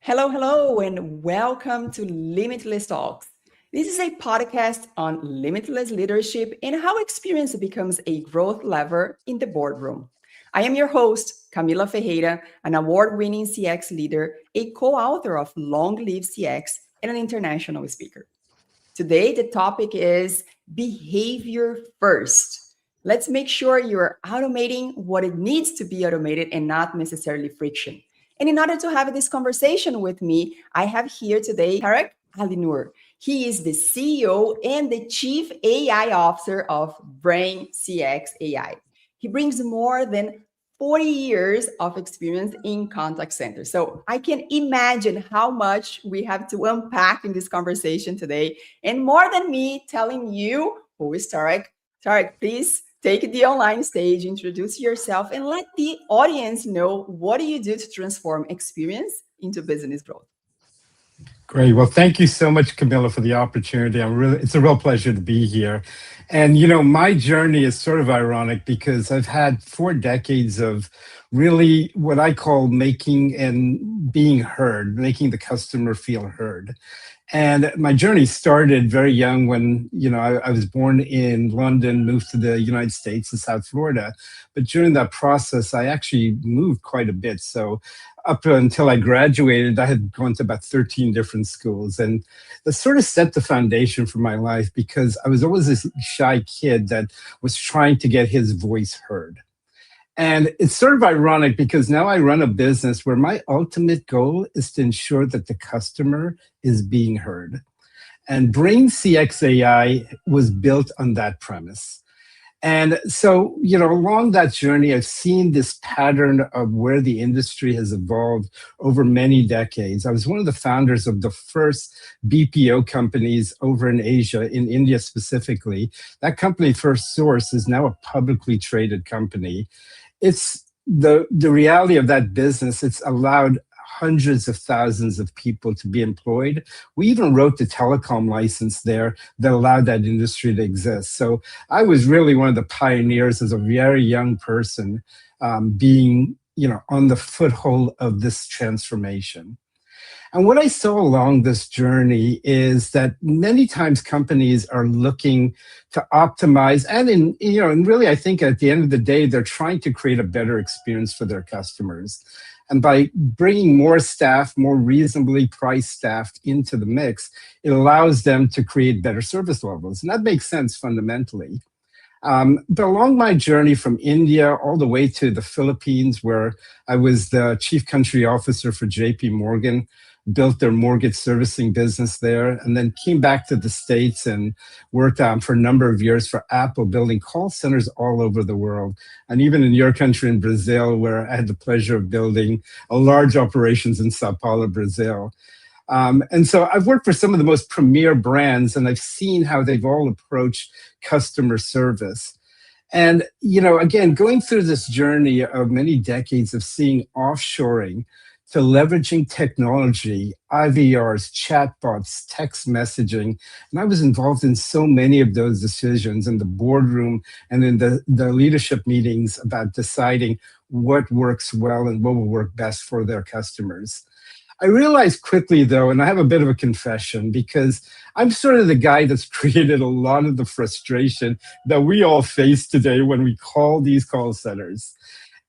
Hello, hello, and welcome to Limitless Talks. This is a podcast on limitless leadership and how experience becomes a growth lever in the boardroom. I am your host, Camila Ferreira, an award winning CX leader, a co author of Long Live CX, and an international speaker. Today, the topic is behavior first. Let's make sure you're automating what it needs to be automated and not necessarily friction. And in order to have this conversation with me, I have here today Tariq Alinur. He is the CEO and the Chief AI Officer of BrainCX AI. He brings more than 40 years of experience in contact centers. So I can imagine how much we have to unpack in this conversation today. And more than me telling you who is Tariq, Tariq, please take the online stage, introduce yourself, and let the audience know what do you do to transform experience into business growth. Great. Well, thank you so much, Camilla, for the opportunity. It's a real pleasure to be here. And, my journey is sort of ironic because I've had 4 decades of really what I call making and being heard, making the customer feel heard. And my journey started very young when, I was born in London, moved to the United States in South Florida. But during that process, I actually moved quite a bit. So up until I graduated, I had gone to about 13 different schools. And that sort of set the foundation for my life because I was always this shy kid that was trying to get his voice heard. And it's sort of ironic because now I run a business where my ultimate goal is to ensure that the customer is being heard. And BrainCX AI was built on that premise. And so, along that journey, I've seen this pattern of where the industry has evolved over many decades. I was one of the founders of the first BPO companies over in Asia, in India specifically. That company, Firstsource, is now a publicly traded company. It's the reality of that business. It's allowed hundreds of thousands of people to be employed. We even wrote the telecom license there that allowed that industry to exist. So I was really one of the pioneers as a very young person, being, on the foothold of this transformation. And what I saw along this journey is that many times companies are looking to optimize and really I think at the end of the day, they're trying to create a better experience for their customers. And by bringing more staff, more reasonably priced staff into the mix, it allows them to create better service levels. And that makes sense fundamentally. But along my journey from India all the way to the Philippines, where I was the chief country officer for JPMorgan, built their mortgage servicing business there, and then came back to the States and worked for a number of years for Apple, building call centers all over the world. And even in your country, in Brazil, where I had the pleasure of building a large operations in Sao Paulo, Brazil. And so I've worked for some of the most premier brands, and I've seen how they've all approached customer service. And, again, going through this journey of many decades of seeing offshoring to leveraging technology, IVRs, chatbots, text messaging. And I was involved in so many of those decisions in the boardroom and in the leadership meetings about deciding what works well and what will work best for their customers. I realized quickly, though, and I have a bit of a confession, because I'm sort of the guy that's created a lot of the frustration that we all face today when we call these call centers.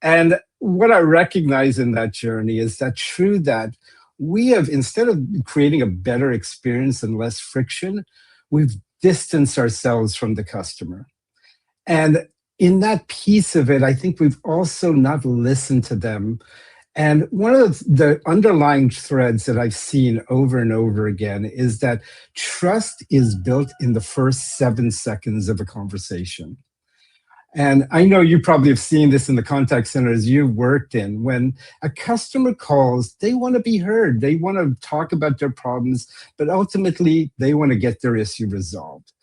And what I recognize in that journey is that true that we have, instead of creating a better experience and less friction, we've distanced ourselves from the customer. And in that piece of it, I think we've also not listened to them. And one of the underlying threads that I've seen over and over again is that trust is built in the first 7 seconds of a conversation. And I know you probably have seen this in the contact centers you've worked in. When a customer calls, they want to be heard. They want to talk about their problems, but ultimately they want to get their issue resolved.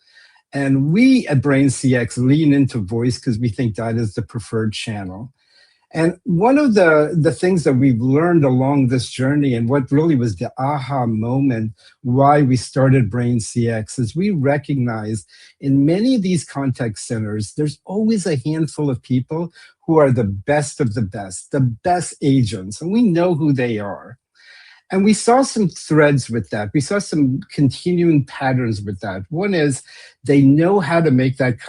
And we at BrainCX lean into voice because we think that is the preferred channel. And one of the things that we've learned along this journey, and what really was the aha moment why we started BrainCX, is we recognize in many of these contact centers, there's always a handful of people who are the best of the best agents, and we know who they are. And we saw some threads with that. We saw some continuing patterns with that. One is they know how to make that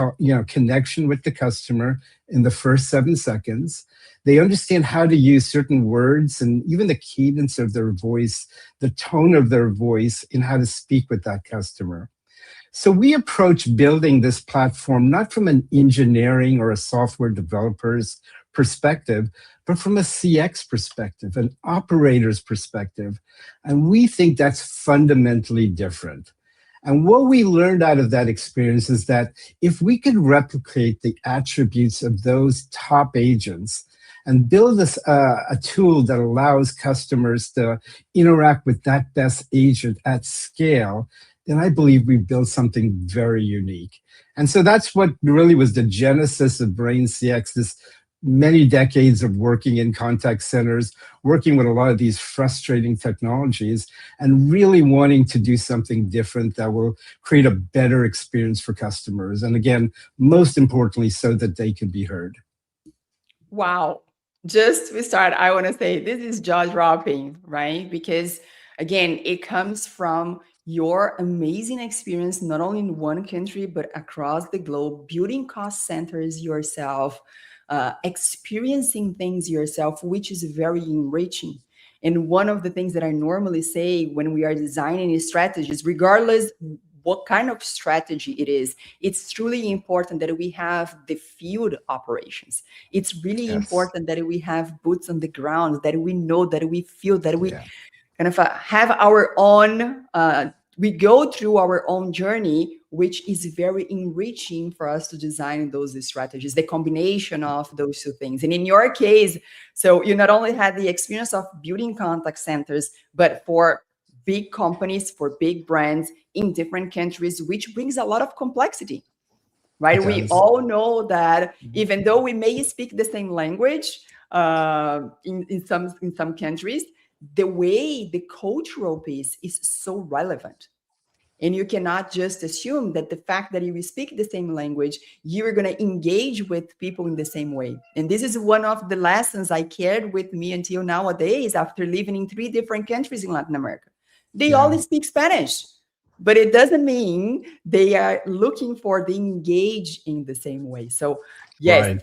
connection with the customer in the first 7 seconds. They understand how to use certain words and even the cadence of their voice, the tone of their voice in how to speak with that customer. So we approach building this platform not from an engineering or a software developer's perspective, but from a CX perspective, an operator's perspective. And we think that's fundamentally different. And what we learned out of that experience is that if we could replicate the attributes of those top agents and build a tool that allows customers to interact with that best agent at scale, then I believe we built something very unique. And so that's what really was the genesis of BrainCX, this many decades of working in contact centers, working with a lot of these frustrating technologies, and really wanting to do something different that will create a better experience for customers. And again, most importantly, so that they can be heard. Wow. Just to start, I want to say this is jaw-dropping, right? Because again, it comes from your amazing experience, not only in one country, but across the globe, building cost centers yourself, experiencing things yourself, which is very enriching. And one of the things that I normally say when we are designing strategies, regardless what kind of strategy it is, it's truly important that we have the field operations. It's really important that we have boots on the ground, that we know, that we feel, that we kind of have our own, we go through our own journey, which is very enriching for us to design those strategies, the combination of those two things. And in your case, so you not only had the experience of building contact centers, but for big companies, for big brands in different countries, which brings a lot of complexity, right? We all know that even though we may speak the same language in some countries, the way the cultural piece is so relevant. And you cannot just assume that the fact that you speak the same language, you're going to engage with people in the same way. And this is one of the lessons I carried with me until nowadays, after living in 3 different countries in Latin America. They all speak Spanish, but it doesn't mean they are looking for the engage in the same way. So yes,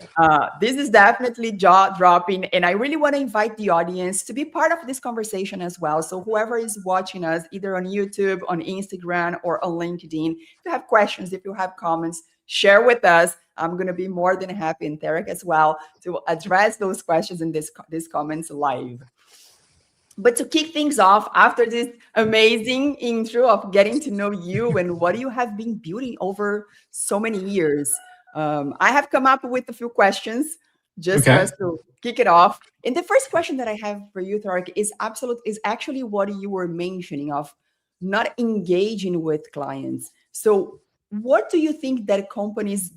this is definitely jaw-dropping. And I really want to invite the audience to be part of this conversation as well. So whoever is watching us, either on YouTube, on Instagram, or on LinkedIn, if you have questions, if you have comments, share with us. I'm going to be more than happy, and Tariq as well, to address those questions in these comments live. But to kick things off, after this amazing intro of getting to know you and what you have been building over so many years, I have come up with a few questions just for us to kick it off. And the first question that I have for you, Tariq, is actually what you were mentioning of not engaging with clients. So what do you think that companies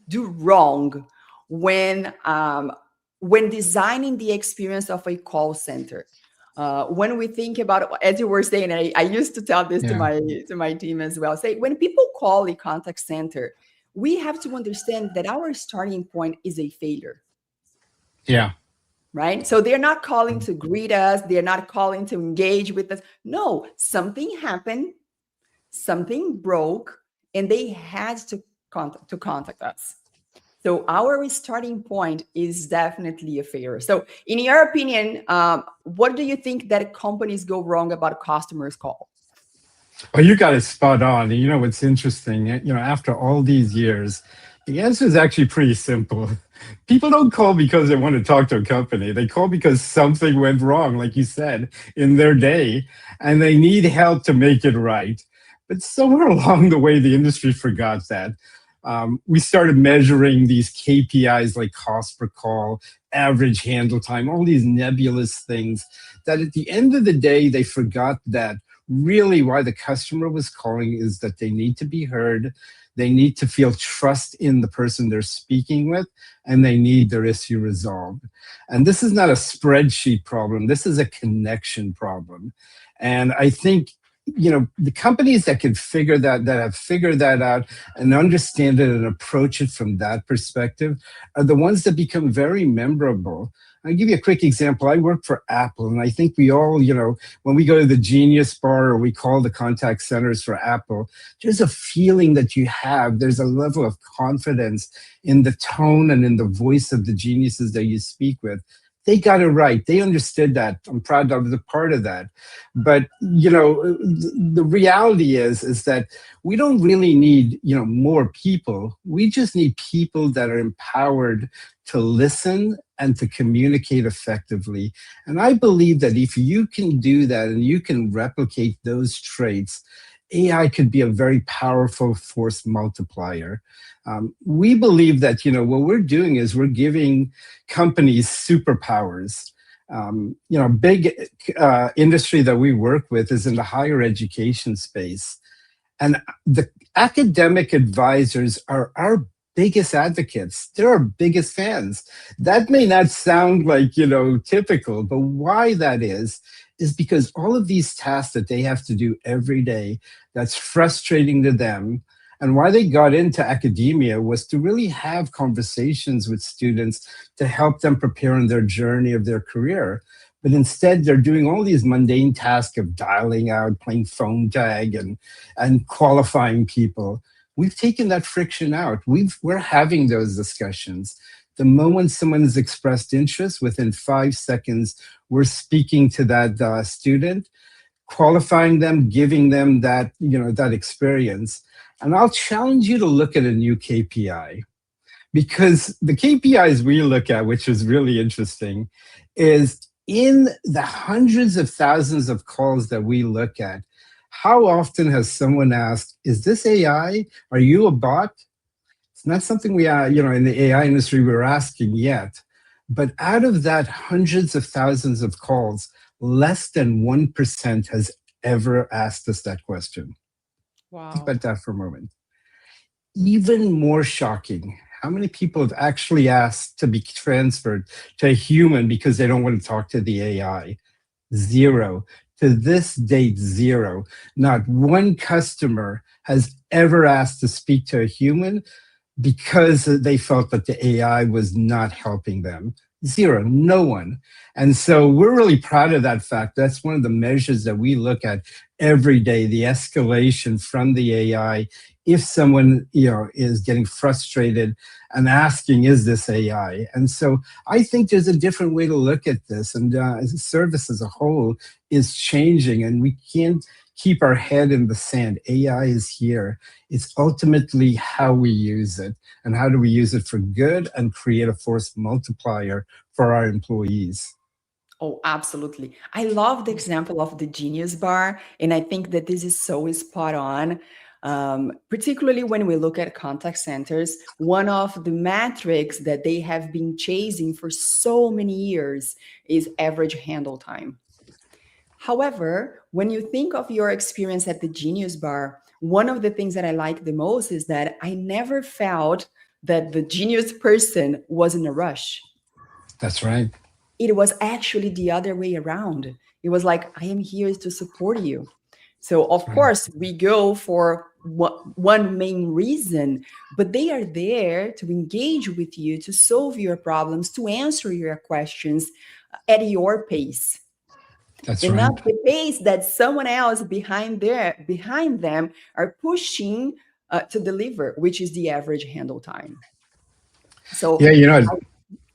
do wrong when designing the experience of a call center? When we think about, as you were saying, I used to tell this to my team as well. Say, when people call a contact center, we have to understand that our starting point is a failure. Yeah. Right? So they're not calling to greet us. They're not calling to engage with us. No, something happened, something broke, and they had to contact us. So our starting point is definitely a failure. So in your opinion, what do you think that companies go wrong about customers' call? Well, you got it spot on. And you know what's interesting? After all these years, the answer is actually pretty simple. People don't call because they want to talk to a company. They call because something went wrong, like you said, in their day, and they need help to make it right. But somewhere along the way, the industry forgot that. We started measuring these KPIs like cost per call, average handle time, all these nebulous things that at the end of the day, they forgot that really why the customer was calling is that they need to be heard, they need to feel trust in the person they're speaking with, and they need their issue resolved. And this is not a spreadsheet problem, this is a connection problem. And I think the companies that can have figured that out and understand it and approach it from that perspective are the ones that become very memorable. I'll give you a quick example. I work for Apple, and I think we all, when we go to the Genius Bar or we call the contact centers for Apple, there's a feeling that you have. There's a level of confidence in the tone and in the voice of the geniuses that you speak with. They got it right. They understood that. I'm proud of the part of that. But the reality is that we don't really need more people. We just need people that are empowered to listen and to communicate effectively. And I believe that if you can do that and you can replicate those traits, AI could be a very powerful force multiplier. We believe that what we're doing is we're giving companies superpowers. Big industry that we work with is in the higher education space, and the academic advisors are our biggest advocates. They're our biggest fans. That may not sound like typical, but why that is because all of these tasks that they have to do every day, that's frustrating to them. And why they got into academia was to really have conversations with students to help them prepare on their journey of their career. But instead, they're doing all these mundane tasks of dialing out, playing phone tag, and qualifying people. We've taken that friction out. We're having those discussions. The moment someone has expressed interest, within 5 seconds, we're speaking to that student, qualifying them, giving them that that experience. And I'll challenge you to look at a new KPI, because the KPIs we look at, which is really interesting, is in the hundreds of thousands of calls that we look at, how often has someone asked, is this AI? Are you a bot? It's not something we are, in the AI industry, we're asking yet. But out of that hundreds of thousands of calls, less than 1% has ever asked us that question. Wow. Think about that for a moment. Even more shocking, how many people have actually asked to be transferred to a human because they don't want to talk to the AI? Zero. To this date, zero. Not one customer has ever asked to speak to a human because they felt that the AI was not helping them. Zero, no one. And so we're really proud of that fact. That's one of the measures that we look at every day, the escalation from the AI. If someone is getting frustrated and asking, is this AI? And so I think there's a different way to look at this. And service as a whole is changing, and we can't keep our head in the sand. AI is here. It's ultimately how we use it, and how do we use it for good and create a force multiplier for our employees. Oh, absolutely. I love the example of the Genius Bar, and I think that this is so spot on. Particularly when we look at contact centers, one of the metrics that they have been chasing for so many years is average handle time. However, when you think of your experience at the Genius Bar, one of the things that I like the most is that I never felt that the genius person was in a rush. That's right. It was actually the other way around. It was like, I am here to support you. So, of course, we go for one main reason, but they are there to engage with you, to solve your problems, to answer your questions at your pace. That's And right. not the pace that someone else behind them are pushing to deliver, which is the average handle time. So Yeah,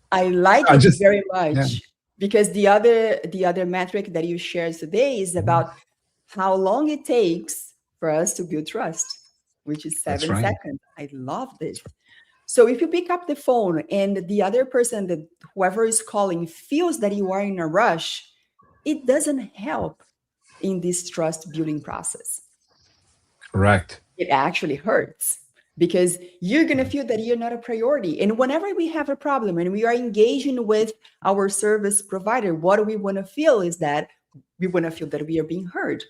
I like I it just, very yeah, much, because the other metric that you shared today is about how long it takes for us to build trust, which is that's 7 right. seconds. I love this. So if you pick up the phone and the other person, that whoever is calling, feels that you are in a rush, it doesn't help in this trust building process. Correct. It actually hurts, because you're going to feel that you're not a priority. And whenever we have a problem and we are engaging with our service provider, what we want to feel is that we want to feel that we are being heard,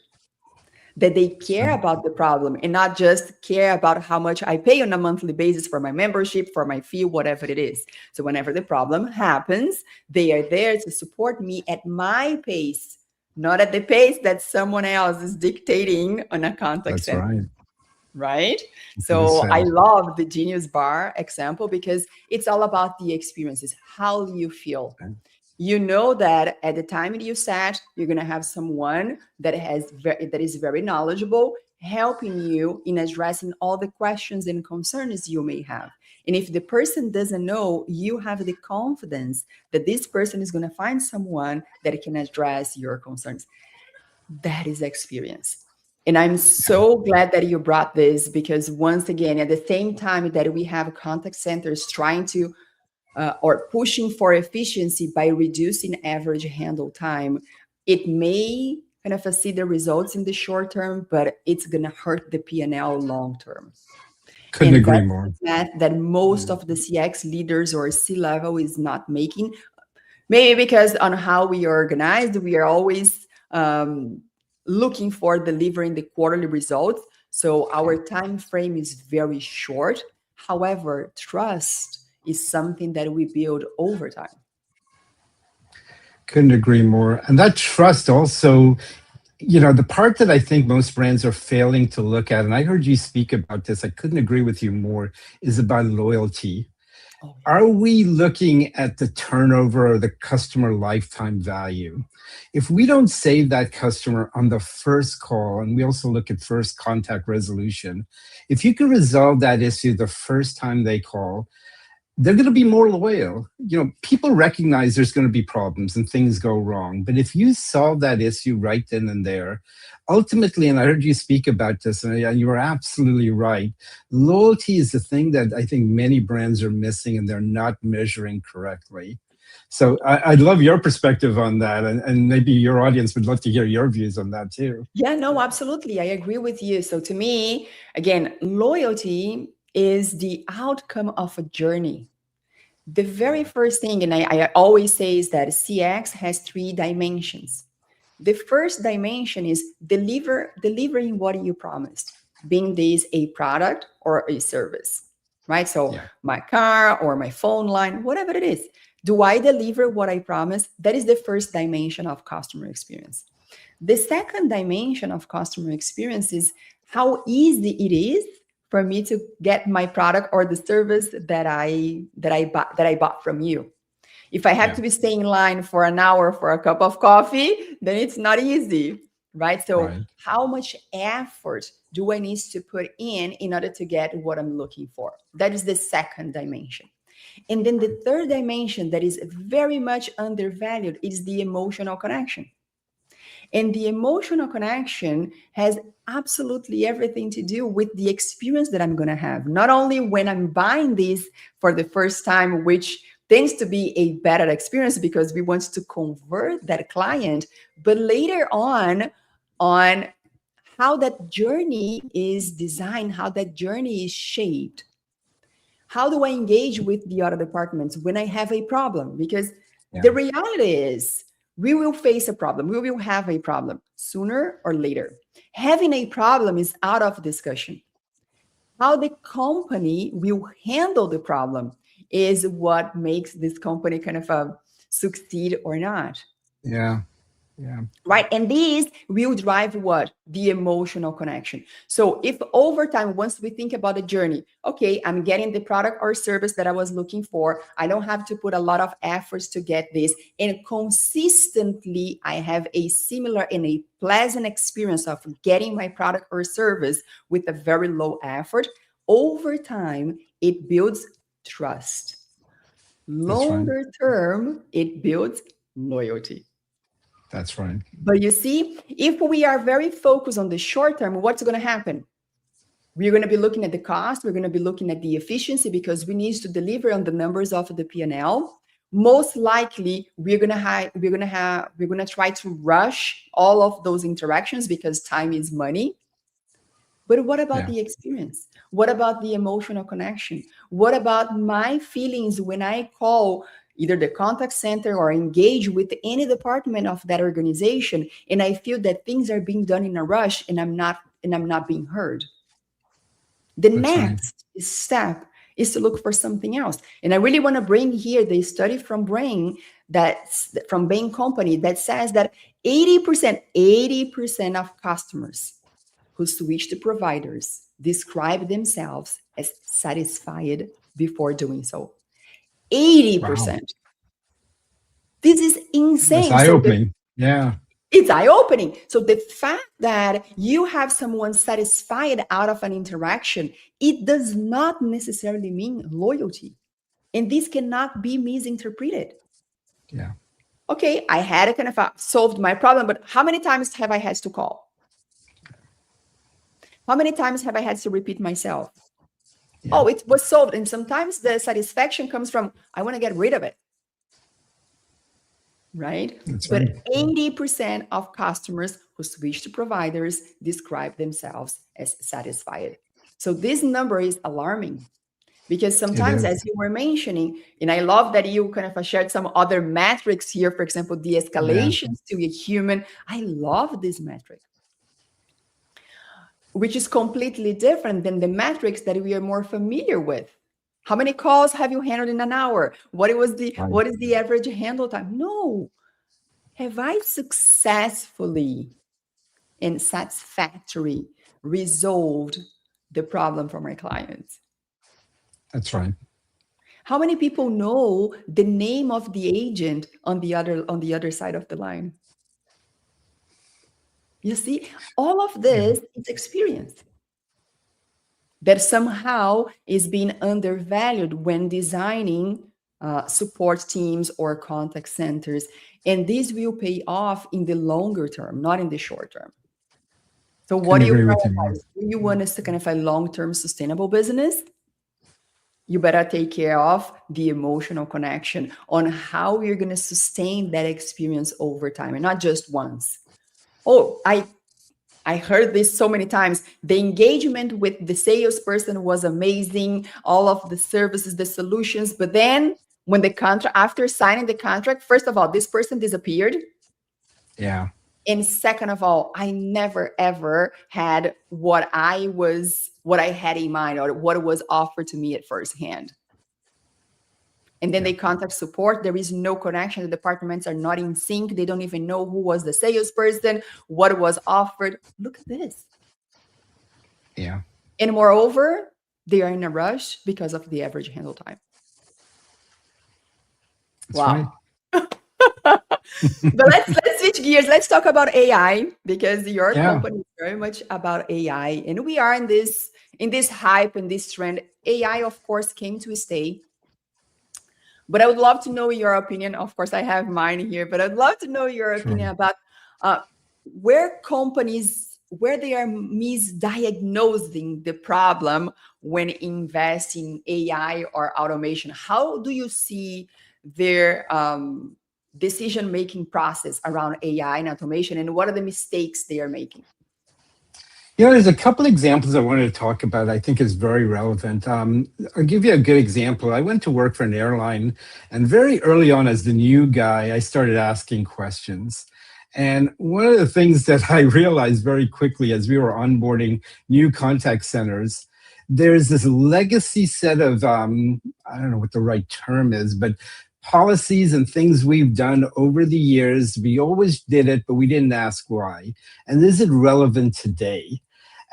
that they care about the problem and not just care about how much I pay on a monthly basis for my membership, for my fee, whatever it is. So whenever the problem happens, they are there to support me at my pace, not at the pace that someone else is dictating on a contact That's center. right. Right? So I 100%. love the Genius Bar example, because it's all about the experiences. How do you feel? You know that at the time that you sat, you're going to have someone that is very knowledgeable helping you in addressing all the questions and concerns you may have. And if the person doesn't know, you have the confidence that this person is going to find someone that can address your concerns. That is experience. And I'm so glad that you brought this, because once again, at the same time that we have contact centers trying to or pushing for efficiency by reducing average handle time, it may kind of see the results in the short term, but it's going to hurt the P&L long term. Couldn't And agree that's more. the math that most of the CX leaders or C-level is not making. Maybe because on how we are organized, we are always looking for delivering the quarterly results. So our time frame is very short. However, trust is something that we build over time. Couldn't agree more. And that trust also, the part that I think most brands are failing to look at, and I heard you speak about this, I couldn't agree with you more, is about loyalty. Oh, yeah. Are we looking at the turnover or the customer lifetime value? If we don't save that customer on the first call, and we also look at first contact resolution, if you can resolve that issue the first time they call, they're going to be more loyal. People recognize there's going to be problems and things go wrong. But if you solve that issue right then and there, ultimately, and I heard you speak about this, and you are absolutely right, loyalty is the thing that I think many brands are missing and they're not measuring correctly. So I'd love your perspective on that, and maybe your audience would love to hear your views on that too. Yeah, no, absolutely. I agree with you. So to me, again, loyalty is the outcome of a journey. The very first thing, and I always say, is that CX has 3 dimensions. The first dimension is delivering what you promised, being this a product or a service, right? So Yeah, my car or my phone line, whatever it is, do I deliver what I promised? That is the first dimension of customer experience. The second dimension of customer experience is how easy it is for me to get my product or the service that I bought from you. If I have yeah, to be staying in line for an hour for a cup of coffee, then it's not easy, right? So right. how much effort do I need to put in order to get what I'm looking for? That is the second dimension. And then the third dimension that is very much undervalued is the emotional connection. And the emotional connection has absolutely everything to do with the experience that I'm going to have. Not only when I'm buying this for the first time, which tends to be a better experience because we want to convert that client, but later on how that journey is designed, how that journey is shaped. How do I engage with the other departments when I have a problem? Because the Yeah, reality is, we will face a problem. We will have a problem sooner or later. Having a problem is out of discussion. How the company will handle the problem is what makes this company kind of succeed or not. yeah, yeah. Right, and these will drive what? The emotional connection. So if over time, once we think about the journey, okay, I'm getting the product or service that I was looking for, I don't have to put a lot of efforts to get this, and consistently I have a similar and a pleasant experience of getting my product or service with a very low effort. Over time, it builds trust. That's right. Longer term, it builds loyalty. That's right. But you see, if we are very focused on the short term, what's going to happen? We're going to be looking at the cost. We're going to be looking at the efficiency because we need to deliver on the numbers of the P&L. Most likely, we're going to try to rush all of those interactions because time is money. But what about Yeah. the experience? What about the emotional connection? What about my feelings when I call either the contact center or engage with any department of that organization and I feel that things are being done in a rush and I'm not being heard? The That's right. next step is to look for something else. And I really want to bring here the study from Bain Company that says that 80% of customers who switch to providers describe themselves as satisfied before doing so. Wow. 80%. This is That's insane. So eye-opening. Yeah. it's eye-opening. So the fact that you have someone satisfied out of an interaction, it does not necessarily mean loyalty. And this cannot be misinterpreted. Yeah. Okay, I had a kind of solved my problem, but how many times have I had to call? How many times have I had to repeat myself? Yeah. Oh, it was solved. And sometimes the satisfaction comes from, I want to get rid of it. Right? That's But right. 80% of customers who switch to providers describe themselves as satisfied. So this number is alarming because It sometimes, as is. you were mentioning, and I love that you kind of shared some other metrics here, for example, the Yeah. escalations to a human. I love this metric, which is completely different than the metrics that we are more familiar with. How many calls have you handled in an hour? What Right. is the average handle time? No. Have I successfully and satisfactorily resolved the problem for my clients? That's right. How many people know the name of the agent on the other side of the line? You see, all of Yeah. this is experience that somehow is being undervalued when designing support teams or contact centers. And this will pay off in the longer term, not in the short term. So what Couldn't do you agree with you more. prioritize? Do you want a kind of a long-term sustainable business? You better take care of the emotional connection on how you're going to sustain that experience over time and not just once. Oh, I heard this so many times. The engagement with the salesperson was amazing, all of the services, the solutions, but then when the contract, after signing the contract, first of all, this person disappeared. Yeah. And second of all, I never ever had what I had in mind or what was offered to me at first hand. And then Yeah. they contact support. There is no connection. The departments are not in sync. They don't even know who was the salesperson, what was offered. Look at this. Yeah. And moreover, they are in a rush because of the average handle time. That's Wow. right. But let's switch gears. Let's talk about AI because your Yeah. company is very much about AI, and we are in this hype and this trend. AI, of course, came to stay. But I would love to know your opinion. Of course, I have mine here, but I'd love to know your Sure. opinion about where companies where they are misdiagnosing the problem when investing in AI or automation. How do you see their decision-making process around AI and automation, and what are the mistakes they are making? There's a couple examples I wanted to talk about I think is very relevant. I'll give you a good example. I went to work for an airline, and very early on as the new guy, I started asking questions. And one of the things that I realized very quickly as we were onboarding new contact centers, there's this legacy set of, I don't know what the right term is, but policies and things we've done over the years. We always did it, but we didn't ask why. And is it relevant today?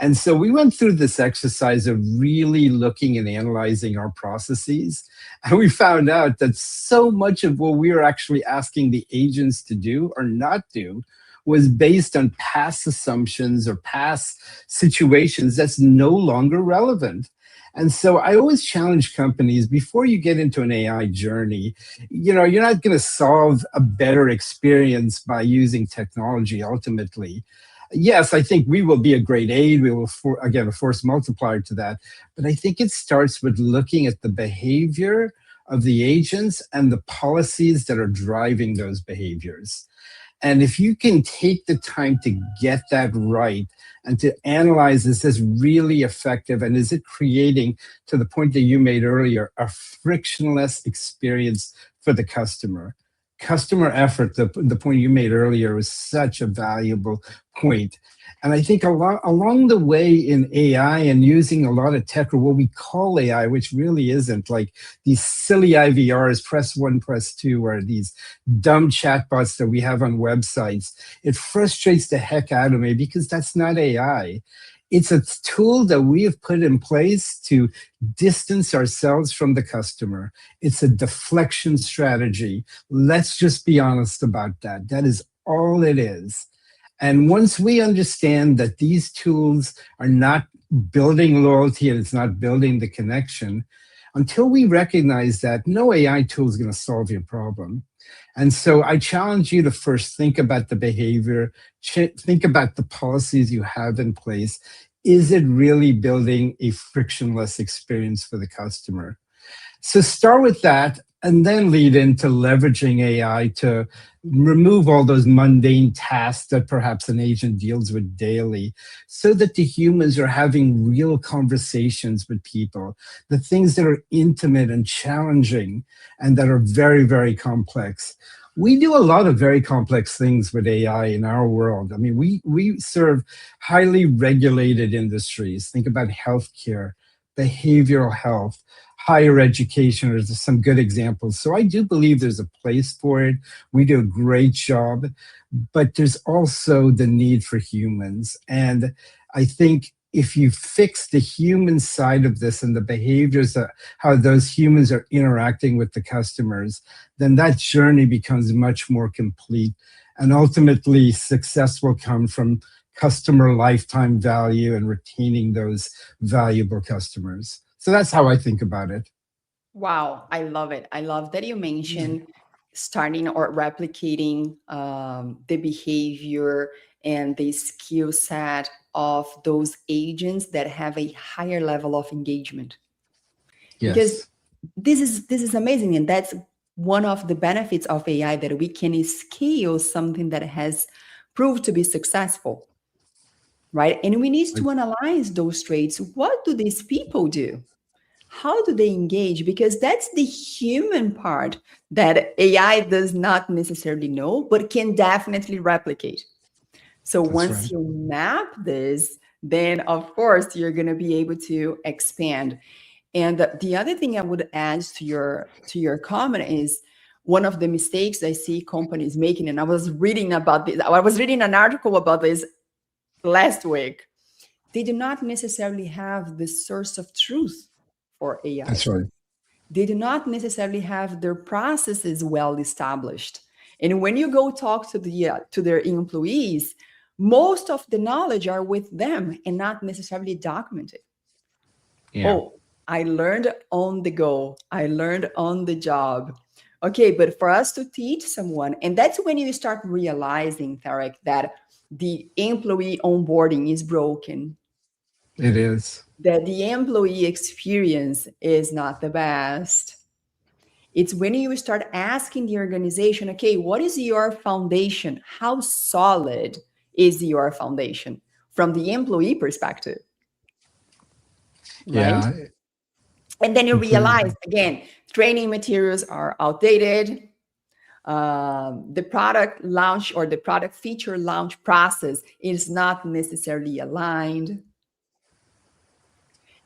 And so we went through this exercise of really looking and analyzing our processes. And we found out that so much of what we were actually asking the agents to do or not do was based on past assumptions or past situations that's no longer relevant. And so I always challenge companies before you get into an AI journey, you're not going to solve a better experience by using technology ultimately. Yes, I think we will be a great aid. We will, again, a force multiplier to that. But I think it starts with looking at the behavior of the agents and the policies that are driving those behaviors. And if you can take the time to get that right and to analyze, is this really effective? And is it creating, to the point that you made earlier, a frictionless experience for the customer? Customer effort, the point you made earlier, was such a valuable point. And I think along the way in AI and using a lot of tech, or what we call AI, which really isn't, like these silly IVRs, press one, press two, or these dumb chatbots that we have on websites, it frustrates the heck out of me because that's not AI. It's a tool that we have put in place to distance ourselves from the customer. It's a deflection strategy. Let's just be honest about that. That is all it is. And once we understand that these tools are not building loyalty and it's not building the connection, until we recognize that, no AI tool is going to solve your problem. And so I challenge you to first think about the behavior, think about the policies you have in place. Is it really building a frictionless experience for the customer? So start with that and then lead into leveraging AI to remove all those mundane tasks that perhaps an agent deals with daily so that the humans are having real conversations with people, the things that are intimate and challenging and that are very, very complex. We do a lot of very complex things with AI in our world. I mean, we serve highly regulated industries. Think about healthcare, behavioral health, higher education are some good examples. So I do believe there's a place for it. We do a great job, but there's also the need for humans. And I think if you fix the human side of this and the behaviors, how those humans are interacting with the customers, then that journey becomes much more complete. And ultimately, success will come from customer lifetime value and retaining those valuable customers. So that's how I think about it. Wow, I love it. I love that you mentioned starting or replicating the behavior and the skill set of those agents that have a higher level of engagement. Because Yes, this is amazing, and that's one of the benefits of AI, that we can scale something that has proved to be successful, right? And we need to analyze those traits. What do these people do? How do they engage? Because that's the human part that AI does not necessarily know, but can definitely replicate. So that's once right. you map this, then of course you're going to be able to expand. And the other thing I would add to your comment is, one of the mistakes I see companies making, and I was reading about this. I was reading an article about this last week. They do not necessarily have the source of truth for That's AI. right. They do not necessarily have their processes well established. And when you go talk to their employees, most of the knowledge are with them and not necessarily documented. Yeah, Oh, I learned on the go. I learned on the job. Okay, but for us to teach someone, and that's when you start realizing, Tariq, that the employee onboarding is broken, it is. that the employee experience is not the best. It's when you start asking the organization, okay, what is your foundation? How solid is your foundation from the employee perspective, right? Yeah, And then you realize, completely. again, training materials are outdated. The product launch or the product feature launch process is not necessarily aligned.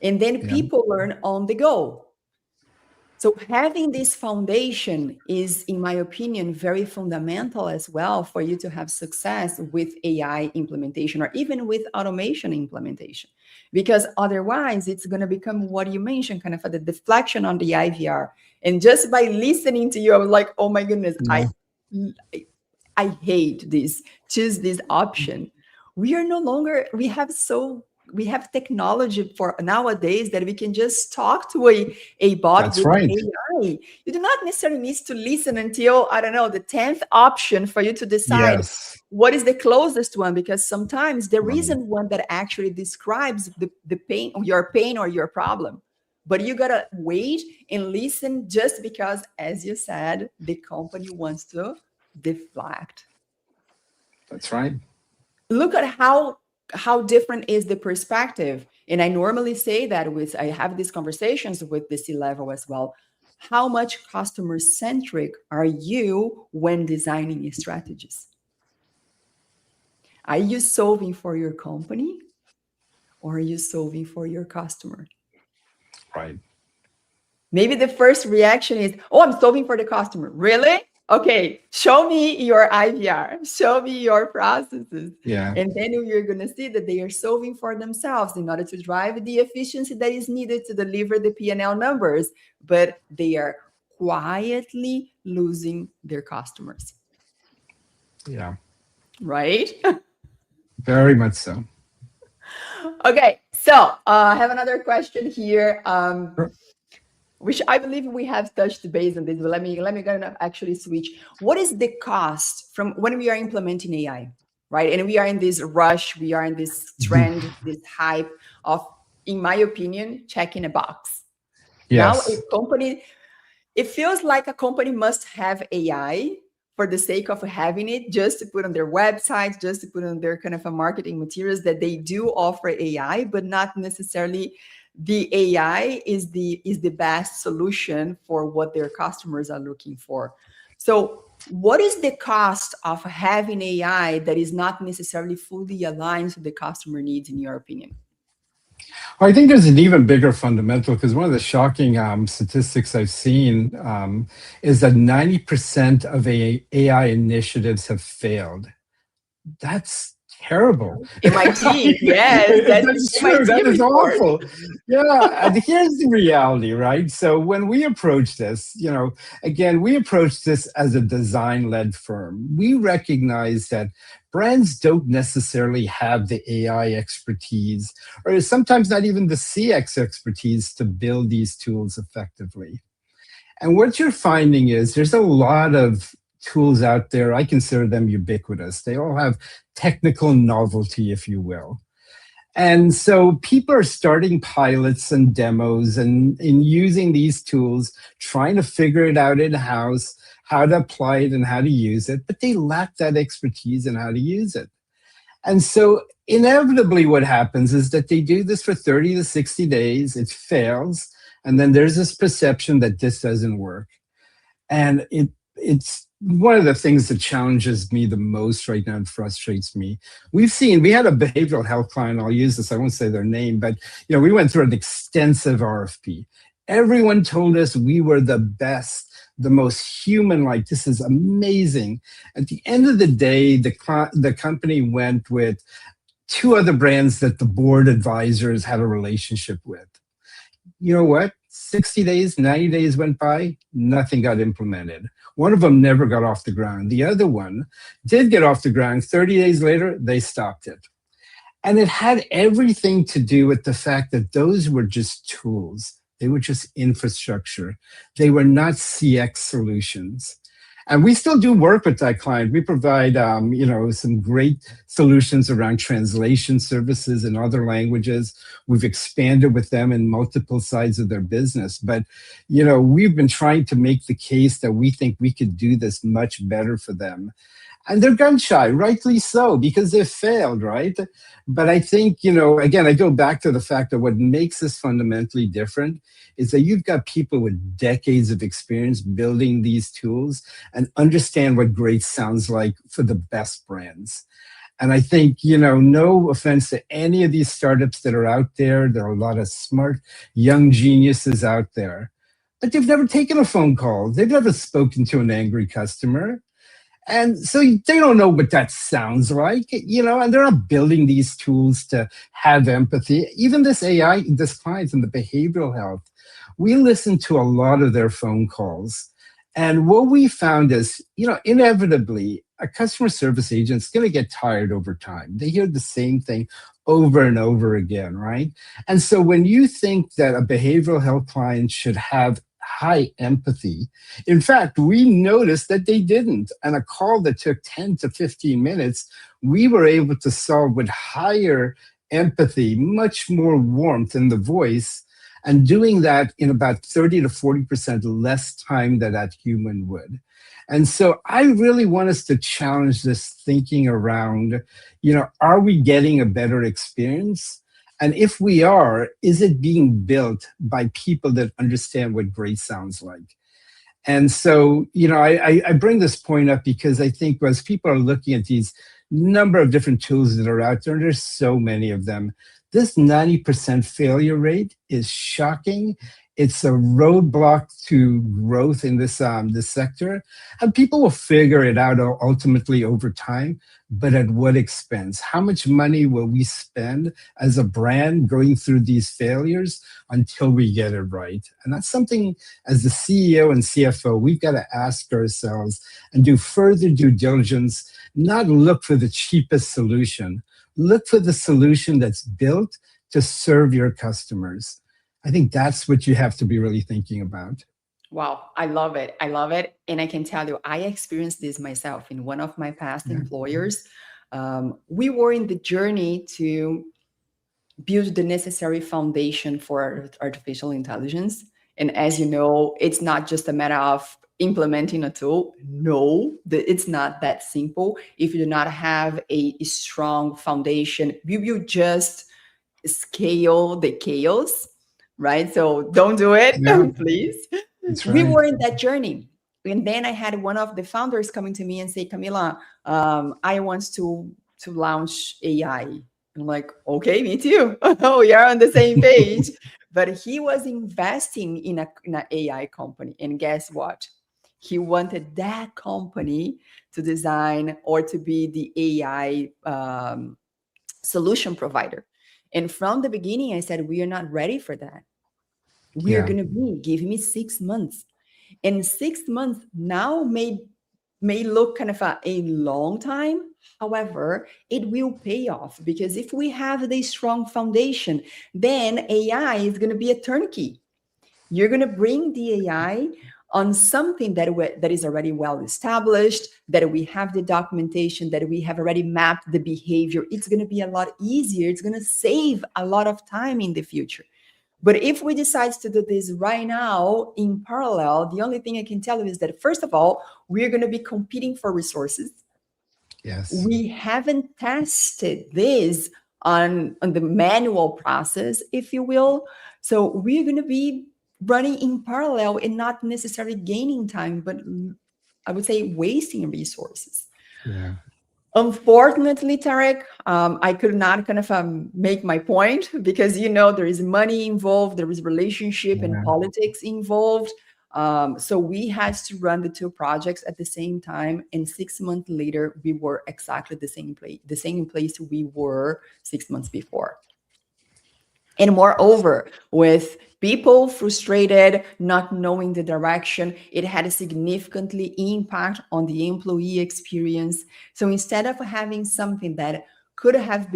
And then Yeah, people learn on the go. So having this foundation is, in my opinion, very fundamental as well for you to have success with AI implementation or even with automation implementation. Because otherwise, it's going to become what you mentioned, kind of a the deflection on the IVR. And just by listening to you, I was like, oh my goodness, yeah, I hate this. Choose this option. We are no longer, we have technology for nowadays that we can just talk to a bot that's with right. AI. You do not necessarily need to listen until, I don't know, the 10th option for you to decide Yes. what is the closest one, because sometimes there Right. isn't one that actually describes the pain or your problem. But you gotta wait and listen, just because, as you said, the company wants to deflect. That's right. Look at how different is the perspective. And I normally say that with I have these conversations with the C level as well. How much customer centric are you when designing strategies? Are you solving for your company, or are you solving for your customer? Right. Maybe the first reaction is, oh, I'm solving for the customer. Really? Okay, show me your IVR, show me your processes. Yeah. And then you're going to see that they are solving for themselves in order to drive the efficiency that is needed to deliver the P&L numbers, but they are quietly losing their customers, Yeah. right? Very much so. Okay, so I have another question here. Which I believe we have touched base on this, but let me gonna actually switch. What is the cost from when we are implementing AI, right? And we are in this rush, we are in this trend, this hype of, in my opinion, checking a box. Now, a Yes. company, it feels like a company must have AI for the sake of having it, just to put on their websites, just to put on their kind of a marketing materials that they do offer AI, but not necessarily the AI is the best solution for what their customers are looking for. So what is the cost of having AI that is not necessarily fully aligned to the customer needs, in your opinion? I think there's an even bigger fundamental because one of the shocking statistics I've seen is that 90% of AI initiatives have failed. That's terrible. MIT, yes, that's the That's true. MIT That is report. awful. Yeah. And here's the reality, right? So when we approach this, again, we approach this as a design led firm. We recognize that brands don't necessarily have the AI expertise, or sometimes not even the CX expertise to build these tools effectively. And what you're finding is there's a lot of tools out there. I consider them ubiquitous. They all have technical novelty, if you will. And so people are starting pilots and demos and in using these tools, trying to figure it out in-house, how to apply it and how to use it, but they lack that expertise in how to use it. And so inevitably what happens is that they do this for 30 to 60 days, it fails, and then there's this perception that this doesn't work. And it's one of the things that challenges me the most right now and frustrates me. We had a behavioral health client, I'll use this, I won't say their name, but we went through an extensive RFP. Everyone told us we were the best, the most human-like. This is amazing. At the end of the day, the company went with two other brands that the board advisors had a relationship with. You know what? 60 days, 90 days went by, nothing got implemented. One of them never got off the ground. The other one did get off the ground. 30 days later, they stopped it. And it had everything to do with the fact that those were just tools. They were just infrastructure. They were not CX solutions. And we still do work with that client. We provide, some great solutions around translation services in other languages. We've expanded with them in multiple sides of their business. But, we've been trying to make the case that we think we could do this much better for them. And they're gun shy, rightly so, because they've failed, right? But I think, again, I go back to the fact that what makes this fundamentally different is that you've got people with decades of experience building these tools and understand what great sounds like for the best brands. And I think, no offense to any of these startups that are out there, there are a lot of smart young geniuses out there, but they've never taken a phone call. They've never spoken to an angry customer. And so they don't know what that sounds like, and they're not building these tools to have empathy. Even this AI, this client in the behavioral health, we listen to a lot of their phone calls. And what we found is, inevitably, a customer service agent is going to get tired over time. They hear the same thing over and over again, right? And so when you think that a behavioral health client should have high empathy. In fact, we noticed that they didn't. And a call that took 10 to 15 minutes, we were able to solve with higher empathy, much more warmth in the voice, and doing that in about 30 to 40% less time than that human would. And so I really want us to challenge this thinking around, are we getting a better experience? And if we are, is it being built by people that understand what great sounds like? And so, I bring this point up because I think as people are looking at these number of different tools that are out there, and there's so many of them, this 90% failure rate is shocking. It's a roadblock to growth in this sector, and people will figure it out ultimately over time. But at what expense? How much money will we spend as a brand going through these failures until we get it right? And that's something as the CEO and CFO we've got to ask ourselves and do further due diligence. Not look for the cheapest solution. Look for the solution that's built to serve your customers. I think that's what you have to be really thinking about. Wow, I love it. I love it. And I can tell you, I experienced this myself in one of my past Yeah. employers. We were in the journey to build the necessary foundation for artificial intelligence. And as you know, it's not just a matter of implementing a tool. No, it's not that simple. If you do not have a strong foundation, you will just scale the chaos, right? So don't do it, Yeah, please. that's We right. were in that journey. And then I had one of the founders coming to me and say, Camila, I want to launch AI. I'm like, okay, me too. We are on the same page. But he was investing in an AI company. And guess what? He wanted that company to design or to be the AI solution provider. And from the beginning, I said, we are not ready for that. We are Yeah, going to be, give me 6 months. And 6 months now may look kind of a long time. However, it will pay off because if we have the strong foundation, then AI is going to be a turnkey. You're going to bring the AI on something that is already well established, that we have the documentation, that we have already mapped the behavior. It's going to be a lot easier. It's going to save a lot of time in the future. But if we decide to do this right now in parallel, the only thing I can tell you is that, first of all, we're going to be competing for resources. yes, We haven't tested this on the manual process, if you will. So we're going to be running in parallel and not necessarily gaining time, but I would say wasting resources. yeah, Unfortunately, Tariq, I could not kind of make my point because there is money involved, there is relationship and yeah. politics involved. So we had to run the two projects at the same time, and 6 months later, we were exactly the same place we were 6 months before. And moreover, with people frustrated, not knowing the direction, it had a significantly impact on the employee experience. So instead of having something that could have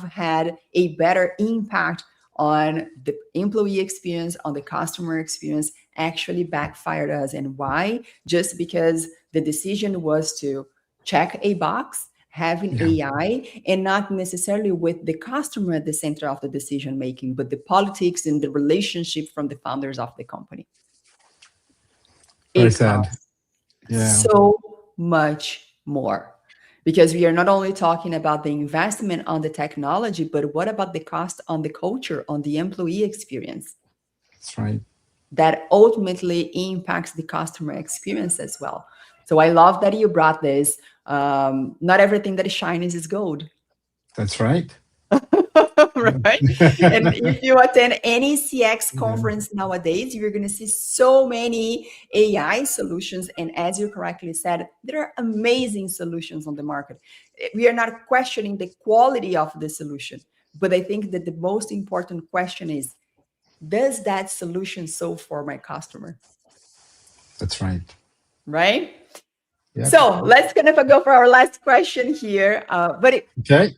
had a better impact on the employee experience, on the customer experience, actually backfired us. And why? Just because the decision was to check a box, having Yeah. AI, and not necessarily with the customer at the center of the decision making, but the politics and the relationship from the founders of the company. Very It sad. costs Yeah, so much more because we are not only talking about the investment on the technology, but what about the cost on the culture, on the employee experience? that's right. That ultimately impacts the customer experience as well. So I love that you brought this. Not everything that shines is gold. That's right. Right? And if you attend any CX Yeah, conference nowadays, you're going to see so many AI solutions. And as you correctly said, there are amazing solutions on the market. We are not questioning the quality of the solution, but I think that the most important question is, does that solution solve for my customer? that's right. Right? Yep. So let's kind of go for our last question here. Okay.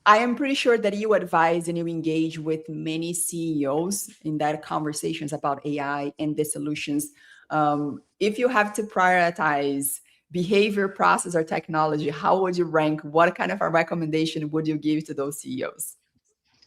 I am pretty sure that you advise and you engage with many CEOs in that conversations about AI and the solutions. If you have to prioritize behavior, process, or technology, how would you rank? What kind of a recommendation would you give to those CEOs?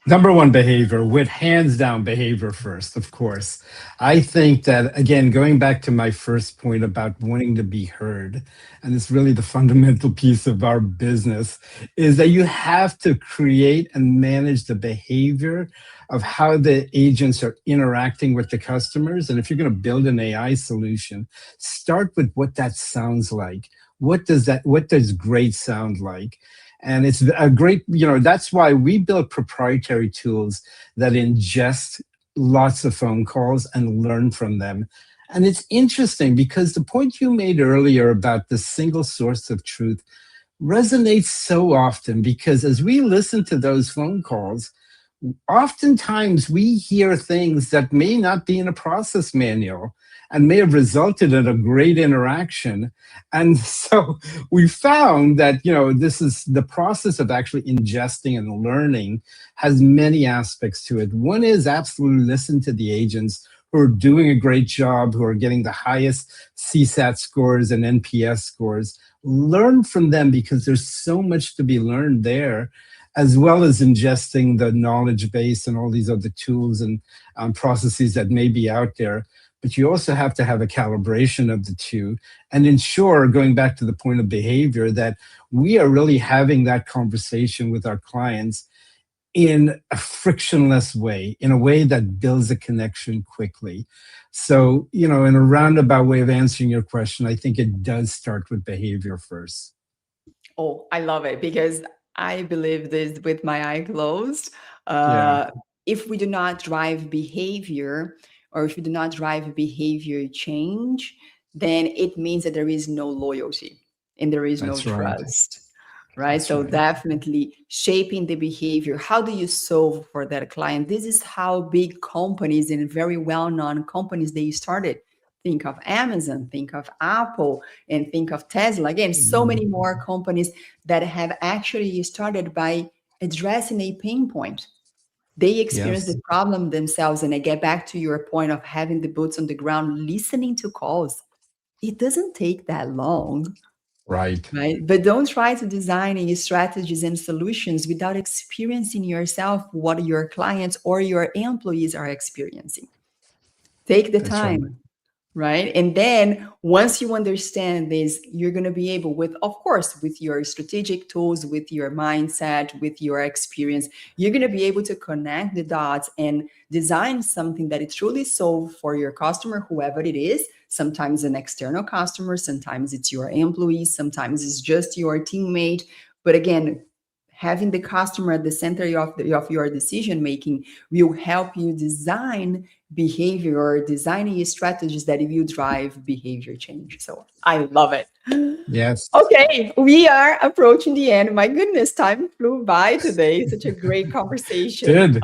Number one, behavior, with hands down behavior first, of course. I think that, again, going back to my first point about wanting to be heard, and it's really the fundamental piece of our business, is that you have to create and manage the behavior of how the agents are interacting with the customers. And if you're going to build an AI solution, start with what that sounds like. What does great sound like? And it's a great, that's why we build proprietary tools that ingest lots of phone calls and learn from them. And it's interesting because the point you made earlier about the single source of truth resonates so often, because as we listen to those phone calls, oftentimes we hear things that may not be in a process manual and may have resulted in a great interaction. And so we found that, this is the process of actually ingesting and learning has many aspects to it. One is absolutely listen to the agents who are doing a great job, who are getting the highest CSAT scores and NPS scores. Learn from them, because there's so much to be learned there, as well as ingesting the knowledge base and all these other tools and processes that may be out there. But you also have to have a calibration of the two and ensure, going back to the point of behavior, that we are really having that conversation with our clients in a frictionless way, in a way that builds a connection quickly. So, in a roundabout way of answering your question, I think it does start with behavior first. Oh, I love it, because I believe this with my eye closed. Yeah, If we do not drive behavior, or if we do not drive behavior change, then it means that there is no loyalty and there is no that's right. trust, right? That's So right. definitely shaping the behavior. How do you solve for that client? This is how big companies and very well-known companies, they started. Think of Amazon, think of Apple, and think of Tesla. Again, so many Mhm. more companies that have actually started by addressing a pain point. They experience Yes, the problem themselves. And I get back to your point of having the boots on the ground, listening to calls. It doesn't take that long, right. right? But don't try to design any strategies and solutions without experiencing yourself what your clients or your employees are experiencing. Take the That's right. time, right? And then once you understand this, you're going to be able, with, of course, with your strategic tools, with your mindset, with your experience, you're going to be able to connect the dots and design something that it truly solves for your customer, whoever it is. Sometimes an external customer, sometimes it's your employees, sometimes it's just your teammate. But again, having the customer at the center of your decision making will help you design behavior, or designing strategies that will drive behavior change. So I love it. Yes. Okay, we are approaching the end. My goodness, time flew by today. Such a great conversation. Did.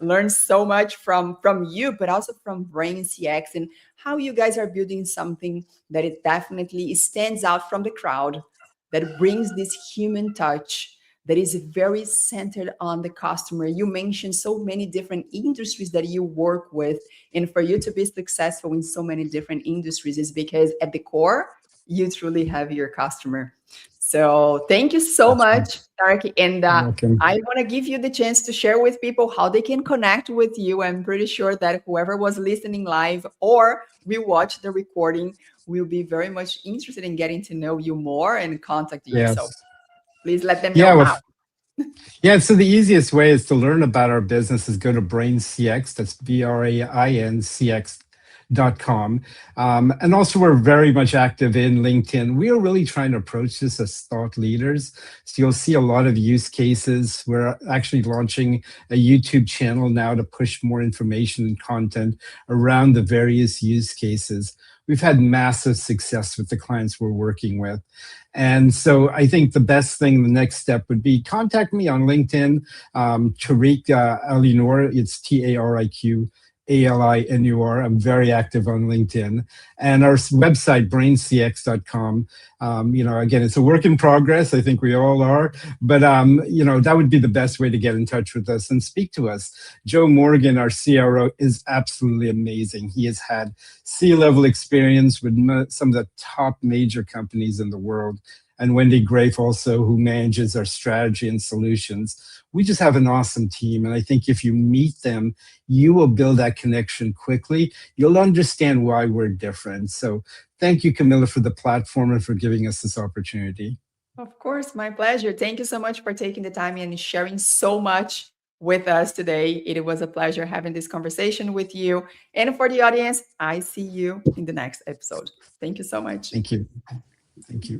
Learned so much from you, but also from BrainCX, and how you guys are building something that it definitely stands out from the crowd, that brings this human touch, that is very centered on the customer. You mentioned so many different industries that you work with, and for you to be successful in so many different industries is because at the core you truly have your customer. So thank you so That's right. much, Tariq. And You're welcome. I want to give you the chance to share with people how they can connect with you. I'm pretty sure that whoever was listening live or will watch the recording will be very much interested in getting to know you more and contact you. So Yes. please let them know Yeah. Well, how. yeah, so the easiest way is to learn about our business is go to BrainCX, that's BrainCX.com. And also, we're very much active in LinkedIn. We are really trying to approach this as thought leaders. So you'll see a lot of use cases. We're actually launching a YouTube channel now to push more information and content around the various use cases. We've had massive success with the clients we're working with. And so I think the best thing, the next step would be contact me on LinkedIn, Tariq Alinur. It's TariqAlinur. I'm very active on LinkedIn. And our website, braincx.com. Again, it's a work in progress. I think we all are. But, that would be the best way to get in touch with us and speak to us. Joe Morgan, our CRO, is absolutely amazing. He has had C-level experience with some of the top major companies in the world. And Wendy Grafe also, who manages our strategy and solutions. We just have an awesome team. And I think if you meet them, you will build that connection quickly. You'll understand why we're different. So thank you, Camila, for the platform and for giving us this opportunity. Of course, my pleasure. Thank you so much for taking the time and sharing so much with us today. It was a pleasure having this conversation with you. And for the audience, I see you in the next episode. Thank you so much. Thank you. Thank you.